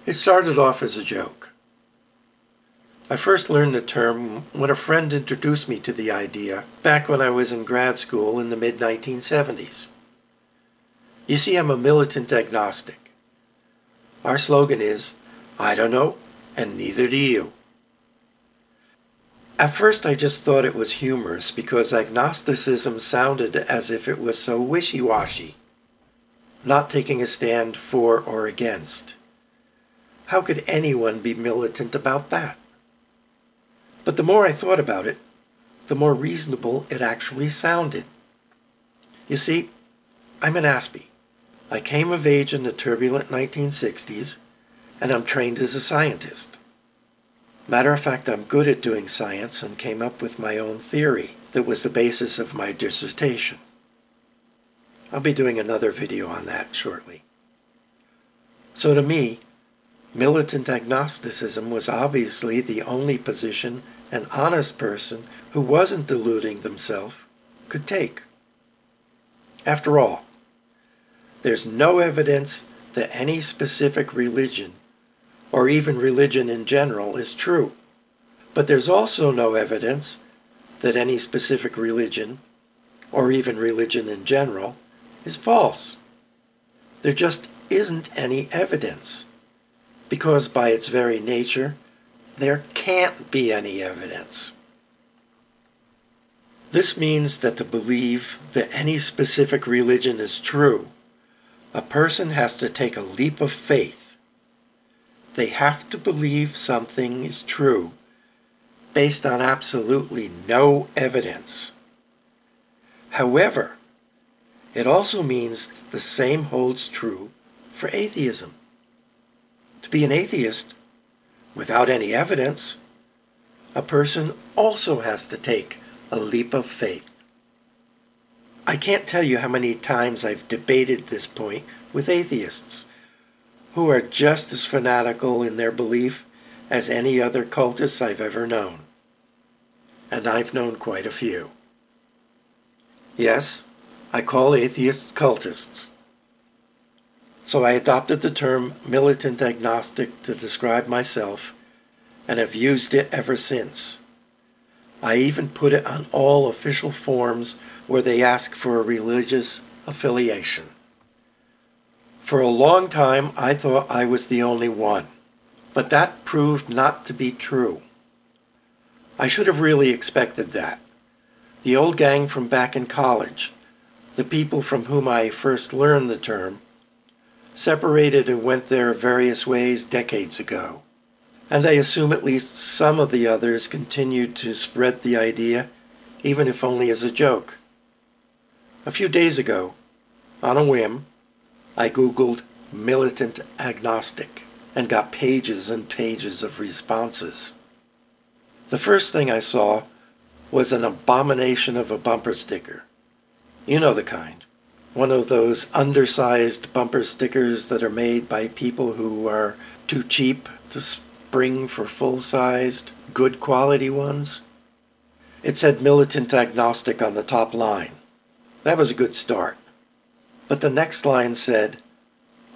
It started off as a joke. I first learned the term when a friend introduced me to the idea back when I was in grad school in the mid-1970s. You see, I'm a militant agnostic. Our slogan is, I don't know, and neither do you. At first I just thought it was humorous because agnosticism sounded as if it was so wishy-washy, not taking a stand for or against. How could anyone be militant about that? But the more I thought about it, the more reasonable it actually sounded. You see, I'm an Aspie. I came of age in the turbulent 1960s, and I'm trained as a scientist. Matter of fact, I'm good at doing science and came up with my own theory that was the basis of my dissertation. I'll be doing another video on that shortly. So to me, militant agnosticism was obviously the only position an honest person who wasn't deluding themselves could take. After all, there's no evidence that any specific religion, or even religion in general, is true. But there's also no evidence that any specific religion, or even religion in general, is false. There just isn't any evidence, because by its very nature, there can't be any evidence. This means that to believe that any specific religion is true, a person has to take a leap of faith. They have to believe something is true based on absolutely no evidence. However, it also means the same holds true for atheism. To be an atheist, without any evidence, a person also has to take a leap of faith. I can't tell you how many times I've debated this point with atheists, who are just as fanatical in their belief as any other cultists I've ever known. And I've known quite a few. Yes, I call atheists cultists. So I adopted the term militant agnostic to describe myself, and have used it ever since. I even put it on all official forms where they ask for a religious affiliation. For a long time, I thought I was the only one, but that proved not to be true. I should have really expected that. The old gang from back in college, the people from whom I first learned the term, separated and went their various ways decades ago, and I assume at least some of the others continued to spread the idea, even if only as a joke. A few days ago, on a whim, I Googled Militant Agnostic and got pages and pages of responses. The first thing I saw was an abomination of a bumper sticker. You know the kind. One of those undersized bumper stickers that are made by people who are too cheap to spring for full-sized, good quality ones. It said Militant Agnostic on the top line. That was a good start. But the next line said,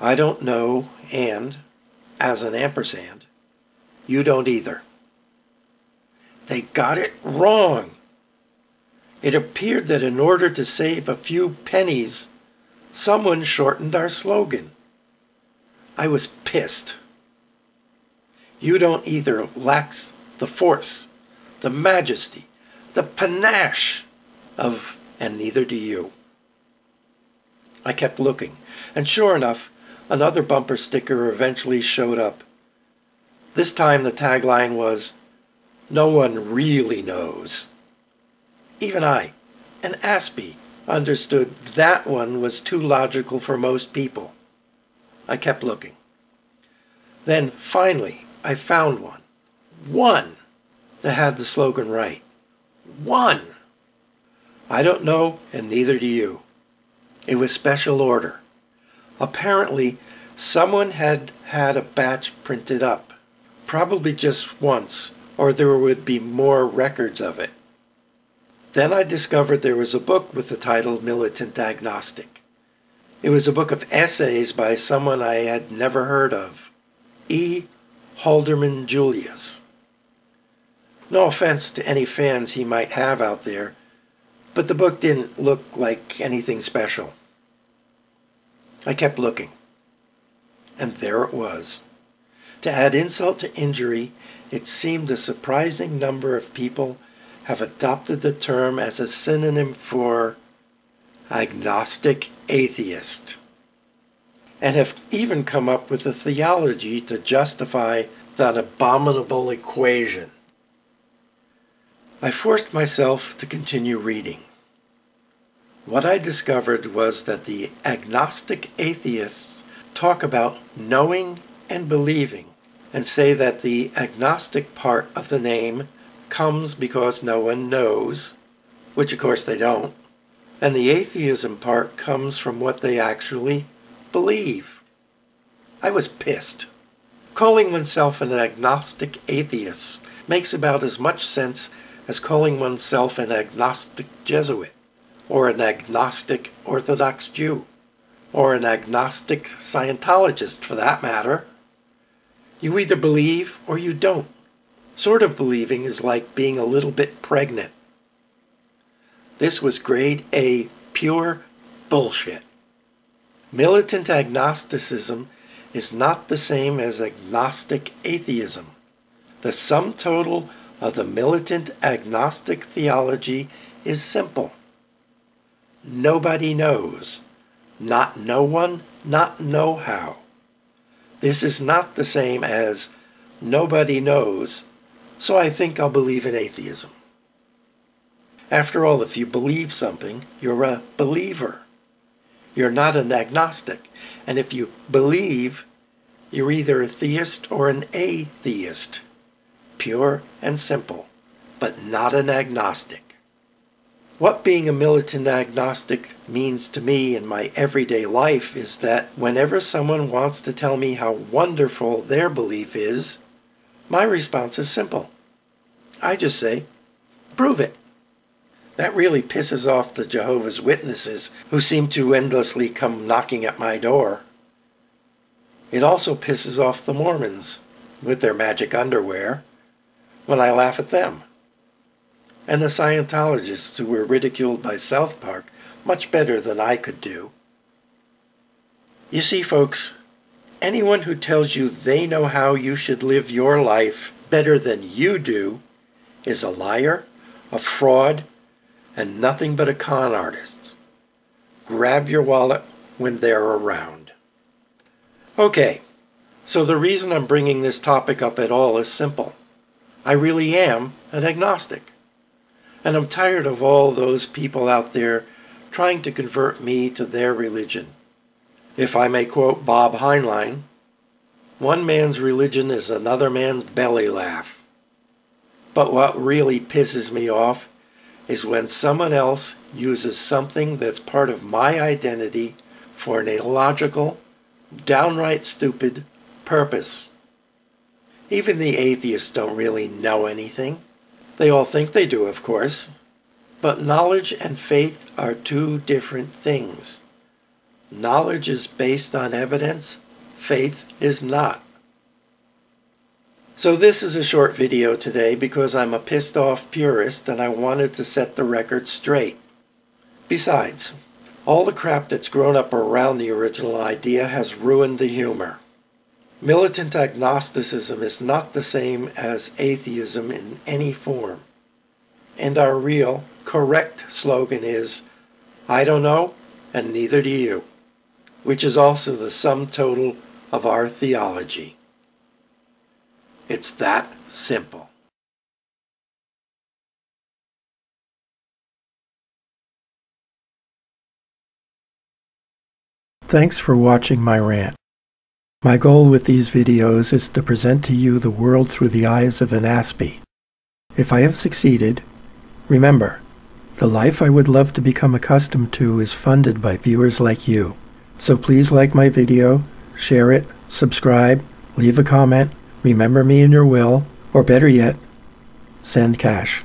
I don't know, and, as an ampersand, you don't either. They got it wrong. It appeared that in order to save a few pennies, someone shortened our slogan. I was pissed. You don't either lacks the force, the majesty, the panache of, and neither do you. I kept looking, and sure enough, another bumper sticker eventually showed up. This time the tagline was, no one really knows. Even I, an Aspie, understood that one was too logical for most people. I kept looking. Then, finally, I found one. One that had the slogan right. One! I don't know, and neither do you. It was special order. Apparently, someone had had a batch printed up. Probably just once, or there would be more records of it. Then I discovered there was a book with the title Militant Agnostic. It was a book of essays by someone I had never heard of. E. Halderman Julius. No offense to any fans he might have out there, but the book didn't look like anything special. I kept looking, and there it was. To add insult to injury, it seemed a surprising number of people have adopted the term as a synonym for agnostic-atheist, and have even come up with a theology to justify that abominable equation. I forced myself to continue reading. What I discovered was that the agnostic-atheists talk about knowing and believing, and say that the agnostic part of the name comes because no one knows, which of course they don't, and the atheism part comes from what they actually believe. I was pissed. Calling oneself an agnostic atheist makes about as much sense as calling oneself an agnostic Jesuit, or an agnostic Orthodox Jew, or an agnostic Scientologist for that matter. You either believe or you don't. Sort of believing is like being a little bit pregnant. This was grade A pure bullshit. Militant agnosticism is not the same as agnostic atheism. The sum total of the militant agnostic theology is simple. Nobody knows. Not no one, not know-how. This is not the same as nobody knows, so I think I'll believe in atheism. After all, if you believe something, you're a believer. You're not an agnostic. And if you believe, you're either a theist or an atheist. Pure and simple, but not an agnostic. What being a militant agnostic means to me in my everyday life is that whenever someone wants to tell me how wonderful their belief is, my response is simple. I just say, prove it. That really pisses off the Jehovah's Witnesses, who seem to endlessly come knocking at my door. It also pisses off the Mormons, with their magic underwear, when I laugh at them. And the Scientologists who were ridiculed by South Park much better than I could do. You see, folks, anyone who tells you they know how you should live your life better than you do is a liar, a fraud, and nothing but a con artist. Grab your wallet when they're around. Okay, so the reason I'm bringing this topic up at all is simple. I really am an agnostic. And I'm tired of all those people out there trying to convert me to their religion. If I may quote Bob Heinlein, one man's religion is another man's belly laugh. But what really pisses me off is when someone else uses something that's part of my identity for an illogical, downright stupid purpose. Even the atheists don't really know anything. They all think they do, of course. But knowledge and faith are two different things. Knowledge is based on evidence. Faith is not. So this is a short video today because I'm a pissed off purist and I wanted to set the record straight. Besides, all the crap that's grown up around the original idea has ruined the humor. Militant agnosticism is not the same as atheism in any form. And our real, correct slogan is, I don't know, and neither do you, which is also the sum total of our theology. It's that simple. Thanks for watching my rant. My goal with these videos is to present to you the world through the eyes of an aspie. If I have succeeded, remember, the life I would love to become accustomed to is funded by viewers like you. So please like my video, share it, subscribe, leave a comment, remember me in your will, or better yet, send cash.